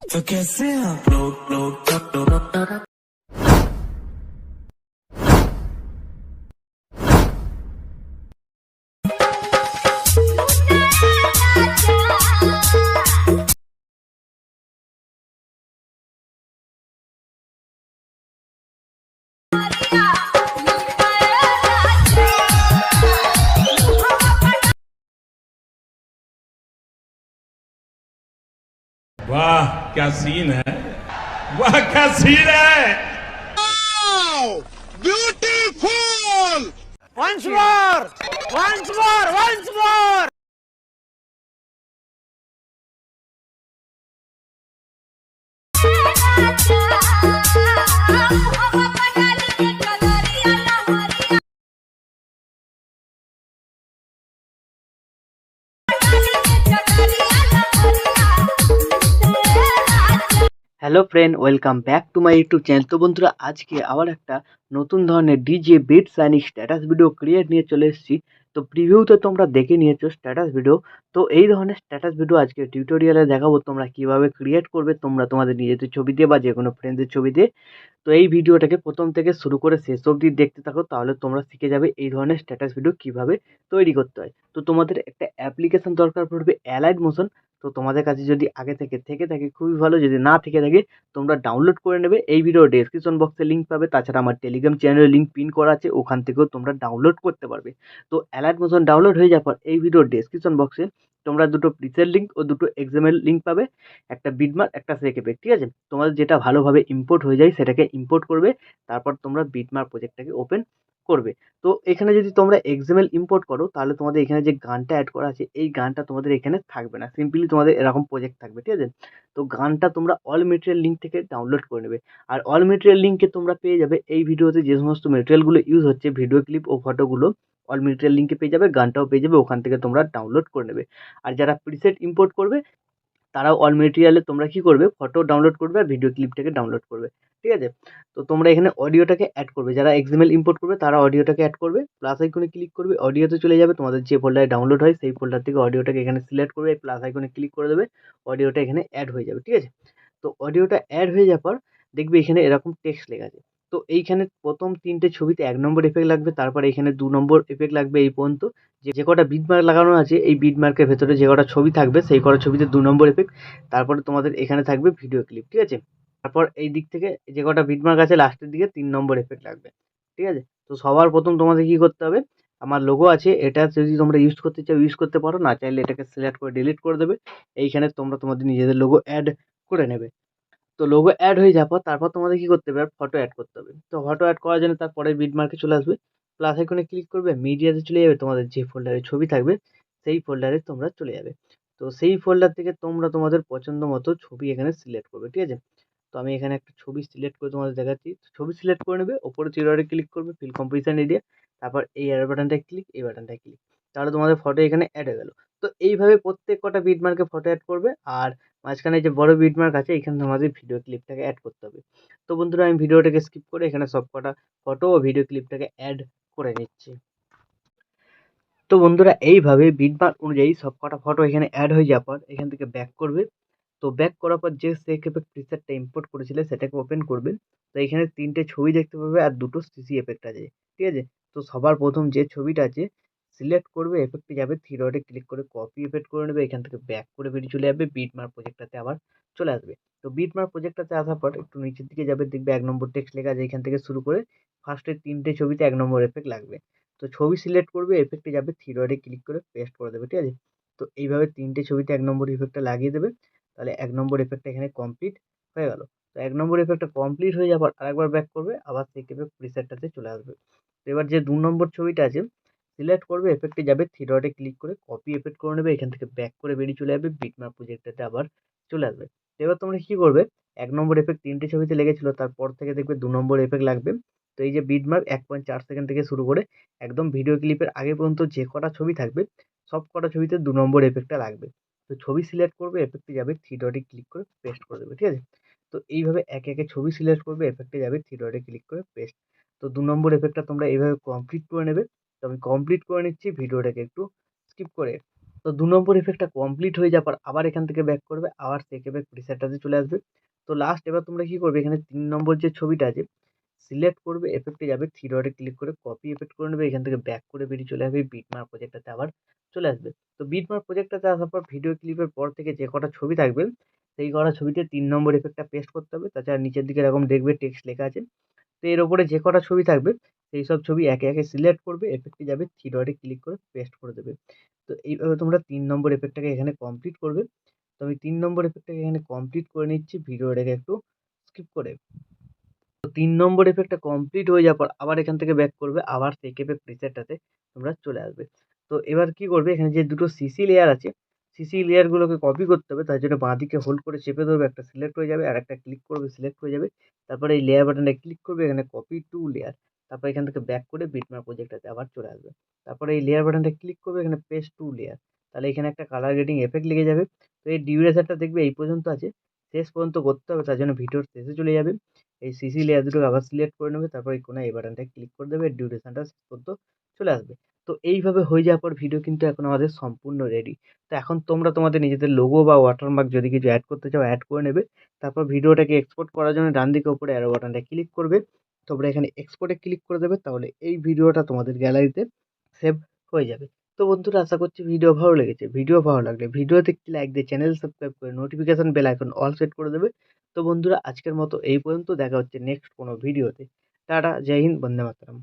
तो कैसे आप लोग वाह क्या सीन है, वाह क्या सीन है। Beautiful! Once more! Once more! Once more! Hello friend, welcome back to my YouTube channel. তো বন্ধুরা, আজকে আবার একটা নতুন ধরনের DJ beat shining status video create নিয়ে চলে এসেছি। তো প্রিভিউতে তোমরা দেখে নিয়েছো স্ট্যাটাস ভিডিও। তো এই ধরনের স্ট্যাটাস ভিডিও আজকে টিউটোরিয়ালে দেখাবো তোমরা কিভাবে ক্রিয়েট করবে তোমরা তোমাদের নিজেদের ছবি দিয়ে বা যে কোনো ফ্রেন্ডের ছবি দিয়ে। তো এই ভিডিওটাকে প্রথম থেকে শুরু করে শেষ অবধি দেখতে থাকো, তাহলে তোমরা শিখে যাবে এই ধরনের স্ট্যাটাস ভিডিও কিভাবে তৈরি করতে হয়। তো তোমাদের একটা অ্যাপ্লিকেশন দরকার পড়বে, অ্যালাইট মোশন। তো তোমাদের কাছে যদি আগে থেকে থাকে খুবই ভালো, যদি না থেকে থাকে তোমরা ডাউনলোড করে নেবে। এই ভিডিও ডেসক্রিপশন বক্সে লিঙ্ক পাবে, তাছাড়া আমার টেলিগ্রাম চ্যানেলের লিঙ্ক পিন করা আছে, ওখান থেকেও তোমরা ডাউনলোড করতে পারবে। তো অ্যালাইট মোশন ডাউনলোড হয়ে যাওয়ার পর এই ভিডিও ডেসক্রিপশন বক্সে তোমরা দুটো প্রিসেট লিঙ্ক ও দুটো এক্সএমএল লিঙ্ক পাবে, একটা বিটমার্ক একটা সেক এফেক্ট। ঠিক আছে, তোমাদের যেটা ভালোভাবে ইম্পোর্ট হয়ে যায় সেটাকে ইম্পোর্ট করবে, তারপর তোমরা বিটমার্ক প্রজেক্টটাকে ওপেন করবে। তো এখানে যদি তোমরা এক্সএমএল ইম্পোর্ট করো তাহলে তোমাদের এখানে যে গানটা অ্যাড করা আছে এই গানটা তোমাদের এখানে থাকবে না, সিম্পলি তোমাদের এরকম প্রজেক্ট থাকবে। ঠিক আছে, তো গানটা তোমরা অল মেটেরিয়াল লিঙ্ক থেকে ডাউনলোড করে নেবে। আর অল মেটেরিয়াল লিঙ্কে তোমরা পেয়ে যাবে এই ভিডিওতে যে সমস্ত মেটেরিয়ালগুলো ইউজ হচ্ছে, ভিডিও ক্লিপ ও ফটোগুলো অল মেটেরিয়াল লিঙ্কে পেয়ে যাবে, গানটাও পেয়ে যাবে, ওখান থেকে তোমরা ডাউনলোড করে নেবে। আর যারা প্রিসেট ইম্পোর্ট করবে তারাও অল মেটেরিয়ালে তোমরা কি করবে, ফটো ডাউনলোড করবে আর ভিডিও ক্লিপটাকে ডাউনলোড করবে। ঠিক আছে, তো তোমরা এখানে অডিওটাকে অ্যাড করবে, যারা এক্সএমএল ইম্পোর্ট করবে তারা অডিওটাকে অ্যাড করবে, প্লাস আইকনে ক্লিক করবে, অডিওতে চলে যাবে, তোমাদের যে ফোল্ডারে ডাউনলোড হয় সেই ফোল্ডার থেকে অডিওটাকে এখানে সিলেক্ট করবে, প্লাস আইকনে ক্লিক করে দেবে, অডিওটা এখানে অ্যাড হয়ে যাবে। ঠিক আছে, তো অডিওটা অ্যাড হয়ে যাওয়ার পর দেখবে এখানে এরকম টেক্সট লেখা আছে। তো এইখানে প্রথম ৩টে ছবিতে ১ নম্বর এফেক্ট লাগবে, তারপরে এখানে ২ নম্বর এফেক্ট লাগবে। এই পর্যন্ত যে কটা বিটমার্ক লাগানো আছে এই বিটমার্কের ভেতরে যে কটা ছবি থাকবে সেই কটা ছবিতে ২ নম্বর এফেক্ট। তারপরে তোমাদের এখানে থাকবে ভিডিও ক্লিপ। ঠিক আছে, তারপর এই দিক থেকে যে কটা বিটমার্ক আছে লাস্টের দিকে ৩ নম্বর এফেক্ট লাগবে। ঠিক আছে, তো সবার প্রথম তোমাদের কি করতে হবে, আমার লোগো আছে, এটা যদি তোমরা ইউজ করতে চাও ইউজ করতে পারো, না চাইলে এটাকে সিলেক্ট করে ডিলিট করে দেবে। এইখানে তোমরা তোমাদের নিজেদের লোগো অ্যাড করে নেবে। তো লোগো অ্যাড হয়ে যাওয়ার পর তারপর তোমাদের কি করতে হবে, আর ফটো অ্যাড করতে হবে। তো ফটো অ্যাড করার জন্য তারপরে বিটমার্কে চলে আসবে, প্লাস আইকনে ক্লিক করবে, মিডিয়াতে চলে যাবে, তোমাদের যে ফোল্ডারে ছবি থাকবে সেই ফোল্ডারে তোমরা চলে যাবে। তো সেই ফোল্ডার থেকে তোমরা তোমাদের পছন্দ মতো ছবি এখানে সিলেক্ট করবে। ঠিক আছে, তো আমি এখানে একটা ছবি সিলেক্ট করে তোমাদের দেখাচ্ছি। ছবি সিলেক্ট করে নেবে, ওপরে থ্রি ডটে ক্লিক করবে, ফিল কম্পোজিশন এরিয়া, তারপর এই অ্যারো বাটনটায় ক্লিক, এই বাটনটায় ক্লিক, তাহলে তোমাদের ফটো এখানে অ্যাড হয়ে গেল। তো এইভাবে প্রত্যেক কটা বিটমার্কে ফটো অ্যাড করবে, আর মাঝখানে যে বড় বিটমার্ক আছে এখানে তোমাদের ভিডিও ক্লিপটাকে অ্যাড করতে হবে। তো বন্ধুরা, আমি ভিডিওটাকে স্কিপ করে এখানে সব কটা ফটো ও ভিডিও ক্লিপটাকে অ্যাড করে নিচ্ছি। তো বন্ধুরা, এইভাবে বিটমার্ক অনুযায়ী সব কটা ফটো এখানে অ্যাড হয়ে যাওয়ার পর এখান থেকে ব্যাক করবে। তো ব্যাক করার পর যে সেক এফেক্ট প্রিসেটটা ইম্পোর্ট করেছিলে সেটাকে ওপেন করবে। তো এখানে ৩টে ছবি দেখতে পাবে আর ২টো সিসি এফেক্ট আছে। ঠিক আছে, তো সবার প্রথম যে ছবিটা আছে সিলেক্ট করবে, এফেক্টে যাবে, থ্রি ডটে ক্লিক করে কপি এফেক্ট করে নেবে, এখান থেকে ব্যাক করে বেরিয়ে চলে যাবে, বিটমার্ক প্রজেক্টটাতে আবার চলে আসবে। তো বিটমার্ক প্রজেক্টটাতে আসার পর একটু নিচের দিকে যাবে, দেখবে ১ নম্বর টেক্সট লেখা আছে, এখান থেকে শুরু করে ফার্স্টের ৩টে ছবিতে ১ নম্বর এফেক্ট লাগবে। তো ছবি সিলেক্ট করবে, এফেক্টে যাবে, থ্রি ডটে ক্লিক করে পেস্ট করে দেবে। ঠিক আছে, তো এইভাবে ৩টে ছবিতে ১ নম্বর ইফেক্টটা লাগিয়ে দেবে, তাহলে ১ নম্বর এফেক্টটা এখানে কমপ্লিট হয়ে গেল। তো ১ নম্বর এফেক্টটা কমপ্লিট হয়ে যাওয়ার পর আরেকবার ব্যাক করবে, আবার সেই এফেক্ট প্রিসেটটাতে চলে আসবে। তো এবার যে ২ নম্বর ছবিটা আছে সিলেক্ট করবে, এফেক্টে যাবে, থ্রি ডটে ক্লিক করে কপি এফেক্ট করে নেবে, এখান থেকে ব্যাক করে বেরিয়ে চলে যাবে, বিটম্যাপ প্রজেক্টটাতে আবার চলে আসবে। তো এবার তোমরা কি করবে, ১ নম্বর এফেক্ট ৩টে ছবিতে লেগেছিল, তারপর থেকে দেখবে ২ নম্বর এফেক্ট লাগবে। তো এই যে বিটমার্ক ১.৪ সেকেন্ড থেকে শুরু করে একদম ভিডিও ক্লিপের আগে পর্যন্ত যে কটা ছবি থাকবে সব কটা ছবিতে ২ নম্বর এফেক্টটা লাগবে। তো ছবি সিলেক্ট করবে, এফেক্টে যাবে, থ্রি ডটে ক্লিক করে পেস্ট করে দেবে। ঠিক আছে, তো এইভাবে একে একে ছবি সিলেক্ট করবে, এফেক্টে যাবে, থ্রি ডটে ক্লিক করে পেস্ট। তো ২ নম্বর এফেক্টটা তোমরা এইভাবে কমপ্লিট করে নেবে। তো আমি কমপ্লিট করে নিচ্ছি, ভিডিওটাকে একটু স্কিপ করে। তো ২ নম্বর ইফেক্টটা কমপ্লিট হয়ে যাওয়ার পর আবার এখান থেকে ব্যাক করবে, আবার সেক ইফেক্ট প্রিসেটটাতে চলে আসবে। তো লাস্ট এবার তোমরা কি করবে, এখানে ৩ নম্বর যে ছবিটা আছে সিলেক্ট করবে, এফেক্টে যাবে, 3 ডটে ক্লিক করে কপি এফেক্ট করে নেবে, এখান থেকে ব্যাক করে বেরিয়ে চলে আসবে, বিটমার্ক প্রজেক্টটাতে আবার চলে আসবে। তো বিটমার্ক প্রজেক্টটাতে আসার পর ভিডিও ক্লিপের পর থেকে যে কটা ছবি থাকবে সেই কটা ছবিতে ৩ নম্বর ইফেক্টটা পেস্ট করতে হবে। তাছাড়া নিচের দিকে এরকম দেখবে টেক্সট লেখা আছে। তো এর উপরে যে কটা ছবি থাকবে সেই সব ছবি একে একে সিলেক্ট করবে, এফেক্টে যাবে, 3 ডটে ক্লিক করে পেস্ট করে দেবে। তো এইভাবে তোমরা ৩ নম্বর এফেক্টটাকে এখানে কমপ্লিট করবে। তো আমি ৩ নম্বর এফেক্টটাকে এখানে কমপ্লিট করে নিচ্ছি ভিডিওটাকে একটু স্কিপ করে। তো ৩ নম্বর এফেক্টটা কমপ্লিট হয়ে যাওয়ার পর আবার এখান থেকে ব্যাক করবে, আবার সেক ইফেক্ট প্রিসেটটাতে তোমরা চলে আসবে। তো এবার কি করবে, এখানে যে দুটো সিসি লেয়ার আছে, সিসি লেয়ারগুলোকে কপি করতে হবে। তার জন্য বাঁদিকে হোল্ড করে চেপে ধরবে, একটা সিলেক্ট হয়ে যাবে, আরেকটা ক্লিক করবে, সিলেক্ট হয়ে যাবে। তারপরে এই লেয়ার বাটনে ক্লিক করবে, এখানে কপি টু লেয়ার। তারপর এখান থেকে ব্যাক করে বিটম্যাপ প্রজেক্টটাতে আবার চলে আসবে। তারপরে এই লেয়ার বাটনটা ক্লিক করবে, এখানে পেস্ট টু লেয়ার। তাহলে এখানে একটা কালার গ্রেডিং এফেক্ট লেগে যাবে। তো এই ডিউরেশনটা দেখবে এই পর্যন্ত আছে, শেষ পর্যন্ত করতে হবে, তার জন্য ভিডিওর শেষে চলে যাবে। এই সিসি লেয়ার দুটোকে আবার সিলেক্ট করে নেবে, তারপর এই কোণায় এই বাটনটায় ক্লিক করে দেবে, ডিউরেশনটা শেষ পর্যন্ত চলে আসবে। তো এইভাবে হয়ে যাওয়ার পর ভিডিও কিন্তু এখন আমাদের সম্পূর্ণ রেডি। তো এখন তোমরা তোমাদের নিজেদের লোগো বা ওয়াটারমার্ক যদি কিছু অ্যাড করতে চাও অ্যাড করে নেবে। তারপর ভিডিওটাকে এক্সপোর্ট করার জন্য ডান দিকে উপরে অ্যারো বাটনটা ক্লিক করবে, তোমরা এখানে এক্সপোর্টে ক্লিক করে দেবে, তাহলে এই ভিডিওটা তোমাদের গ্যালারিতে সেভ হয়ে যাবে। তো বন্ধুরা, আশা করছি ভিডিও ভালো লেগেছে। ভিডিও ভালো লাগলে ভিডিওতে একটি লাইক দিয়ে চ্যানেল সাবস্ক্রাইব করে notification bell icon all set করে দেবে। তো বন্ধুরা, আজকের মতো এই পর্যন্ত, দেখা হচ্ছে নেক্সট কোনো ভিডিওতে। টাটা, জয় হিন্দ, বন্দে মাতরম।